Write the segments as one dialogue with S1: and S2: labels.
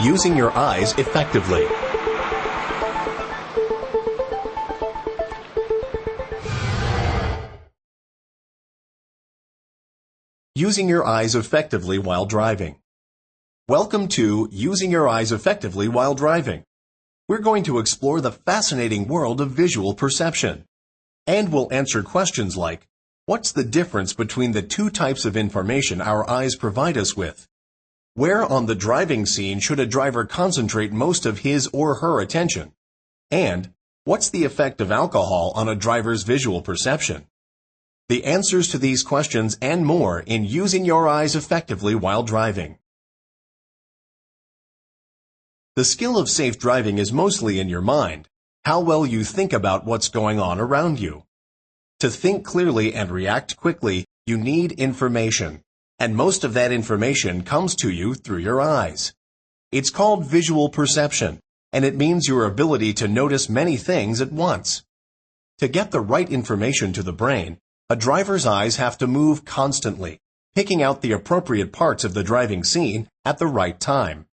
S1: Using your eyes effectively. Using your eyes effectively while driving. Welcome to Using Your Eyes Effectively While Driving. We're going to explore the fascinating world of visual perception. And we'll answer questions like, what's the difference between the two types of information our eyes provide us with? Where on the driving scene should a driver concentrate most of his or her attention? And what's the effect of alcohol on a driver's visual perception? The answers to these questions and more in Using Your Eyes Effectively While Driving. The skill of safe driving is mostly in your mind, how well you think about what's going on around you. To think clearly and react quickly, you need information, and most of that information comes to you through your eyes. It's called visual perception, and it means your ability to notice many things at once. To get the right information to the brain, a driver's eyes have to move constantly, picking out the appropriate parts of the driving scene at the right time.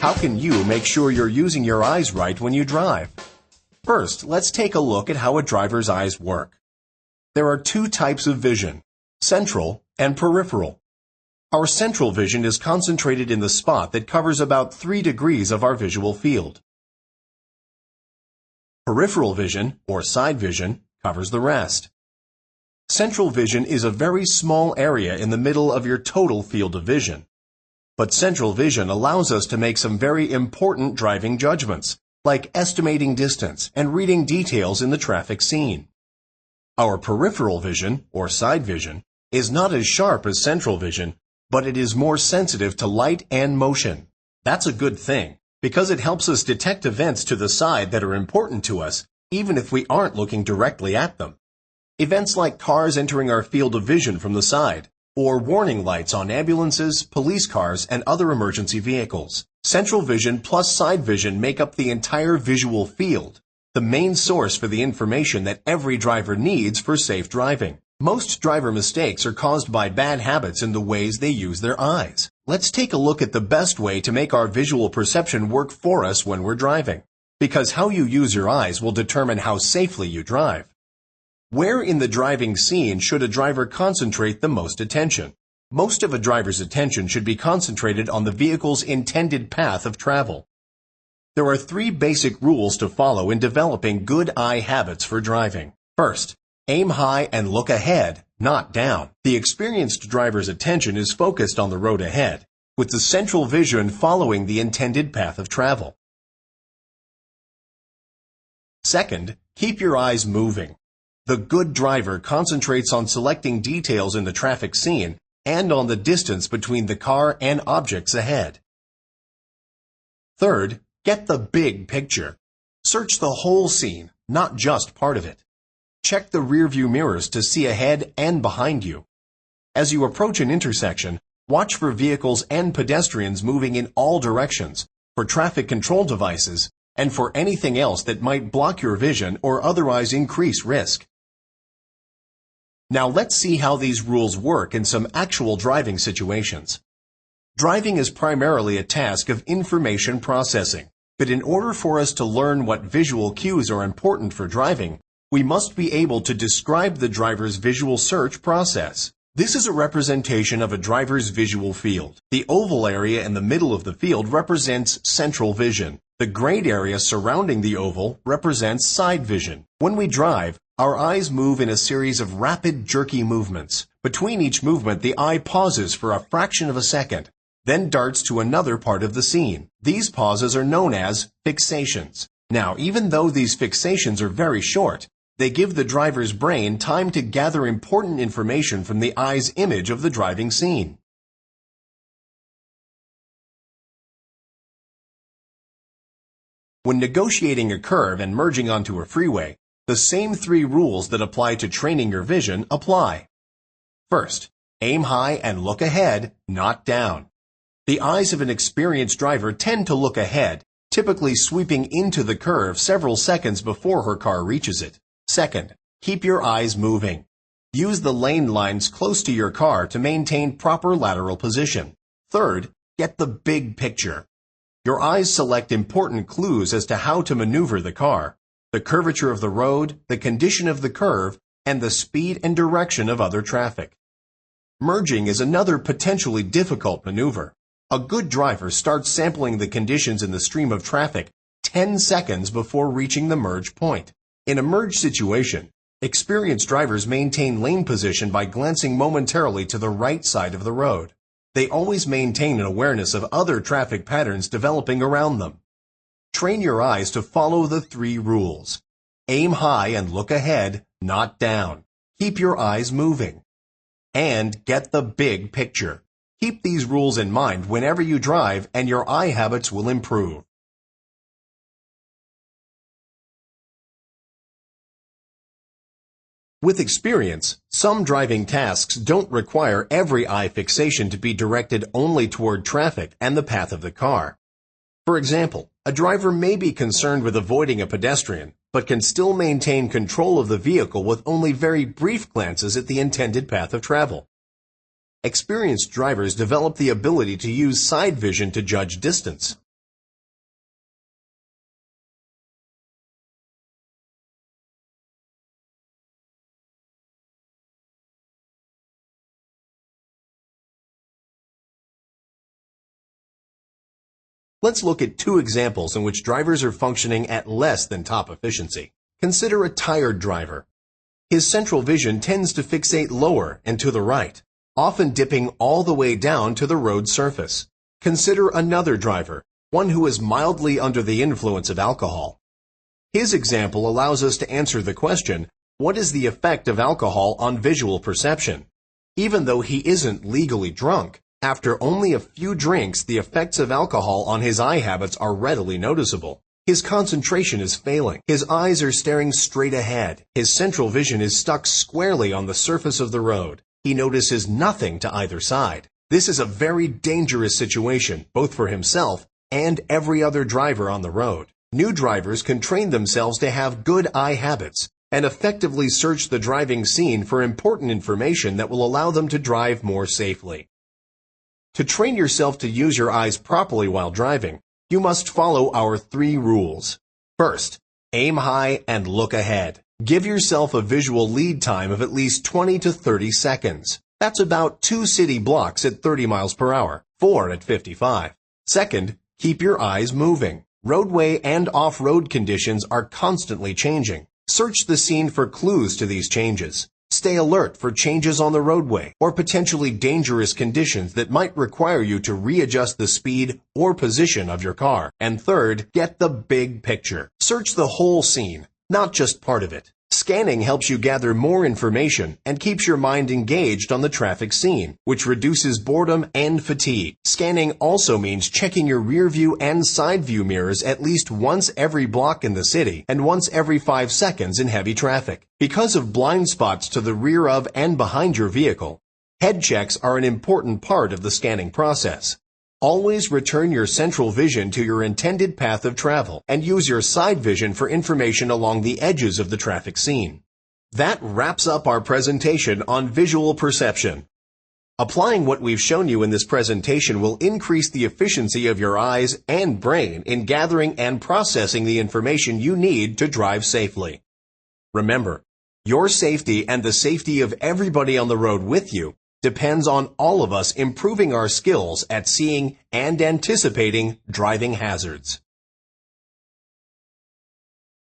S1: How can you make sure you're using your eyes right when you drive? First, let's take a look at how a driver's eyes work. There are two types of vision, central and peripheral. Our central vision is concentrated in the spot that covers about 3 degrees of our visual field. Peripheral vision, or side vision, covers the rest. Central vision is a very small area in the middle of your total field of vision. But central vision allows us to make some very important driving judgments, like estimating distance and reading details in the traffic scene. Our peripheral vision, or side vision, is not as sharp as central vision, but it is more sensitive to light and motion. That's a good thing, because it helps us detect events to the side that are important to us, even if we aren't looking directly at them. Events like cars entering our field of vision from the side, or warning lights on ambulances, police cars, and other emergency vehicles. Central vision plus side vision make up the entire visual field, the main source for the information that every driver needs for safe driving. Most driver mistakes are caused by bad habits in the ways they use their eyes. Let's take a look at the best way to make our visual perception work for us when we're driving, because how you use your eyes will determine how safely you drive. Where in the driving scene should a driver concentrate the most attention? Most of a driver's attention should be concentrated on the vehicle's intended path of travel. There are 3 basic rules to follow in developing good eye habits for driving. First, aim high and look ahead, not down. The experienced driver's attention is focused on the road ahead, with the central vision following the intended path of travel. Second, keep your eyes moving. The good driver concentrates on selecting details in the traffic scene and on the distance between the car and objects ahead. Third, get the big picture. Search the whole scene, not just part of it. Check the rearview mirrors to see ahead and behind you. As you approach an intersection, watch for vehicles and pedestrians moving in all directions, for traffic control devices, and for anything else that might block your vision or otherwise increase risk. Now let's see how these rules work in some actual driving situations. Driving is primarily a task of information processing, but in order for us to learn what visual cues are important for driving, we must be able to describe the driver's visual search process. This is a representation of a driver's visual field. The oval area in the middle of the field represents central vision. The grayed area surrounding the oval represents side vision. When we drive, our eyes move in a series of rapid, jerky movements. Between each movement, the eye pauses for a fraction of a second, then darts to another part of the scene. These pauses are known as fixations. Now, even though these fixations are very short, they give the driver's brain time to gather important information from the eye's image of the driving scene. When negotiating a curve and merging onto a freeway, the same 3 rules that apply to training your vision apply. First, aim high and look ahead, not down. The eyes of an experienced driver tend to look ahead, typically sweeping into the curve several seconds before her car reaches it. Second, keep your eyes moving. Use the lane lines close to your car to maintain proper lateral position. Third, get the big picture. Your eyes select important clues as to how to maneuver the car, the curvature of the road, the condition of the curve, and the speed and direction of other traffic. Merging is another potentially difficult maneuver. A good driver starts sampling the conditions in the stream of traffic 10 seconds before reaching the merge point. In a merge situation, experienced drivers maintain lane position by glancing momentarily to the right side of the road. They always maintain an awareness of other traffic patterns developing around them. Train your eyes to follow the 3 rules. Aim high and look ahead, not down. Keep your eyes moving. And get the big picture. Keep these rules in mind whenever you drive, and your eye habits will improve. With experience, some driving tasks don't require every eye fixation to be directed only toward traffic and the path of the car. For example, a driver may be concerned with avoiding a pedestrian, but can still maintain control of the vehicle with only very brief glances at the intended path of travel. Experienced drivers develop the ability to use side vision to judge distance. Let's look at 2 examples in which drivers are functioning at less than top efficiency. Consider a tired driver. His central vision tends to fixate lower and to the right, often dipping all the way down to the road surface. Consider another driver, one who is mildly under the influence of alcohol. His example allows us to answer the question, what is the effect of alcohol on visual perception? Even though he isn't legally drunk, after only a few drinks, the effects of alcohol on his eye habits are readily noticeable. His concentration is failing. His eyes are staring straight ahead. His central vision is stuck squarely on the surface of the road. He notices nothing to either side. This is a very dangerous situation, both for himself and every other driver on the road. New drivers can train themselves to have good eye habits and effectively search the driving scene for important information that will allow them to drive more safely. To train yourself to use your eyes properly while driving, you must follow our 3 rules. First, aim high and look ahead. Give yourself a visual lead time of at least 20 to 30 seconds. That's about 2 city blocks at 30 miles per hour, 4 at 55. Second, keep your eyes moving. Roadway and off-road conditions are constantly changing. Search the scene for clues to these changes. Stay alert for changes on the roadway or potentially dangerous conditions that might require you to readjust the speed or position of your car. And third, get the big picture. Search the whole scene, not just part of it. Scanning helps you gather more information and keeps your mind engaged on the traffic scene, which reduces boredom and fatigue. Scanning also means checking your rear view and side view mirrors at least once every block in the city and once every 5 seconds in heavy traffic. Because of blind spots to the rear of and behind your vehicle, head checks are an important part of the scanning process. Always return your central vision to your intended path of travel and use your side vision for information along the edges of the traffic scene. That wraps up our presentation on visual perception. Applying what we've shown you in this presentation will increase the efficiency of your eyes and brain in gathering and processing the information you need to drive safely. Remember, your safety and the safety of everybody on the road with you depends on all of us improving our skills at seeing and anticipating driving hazards.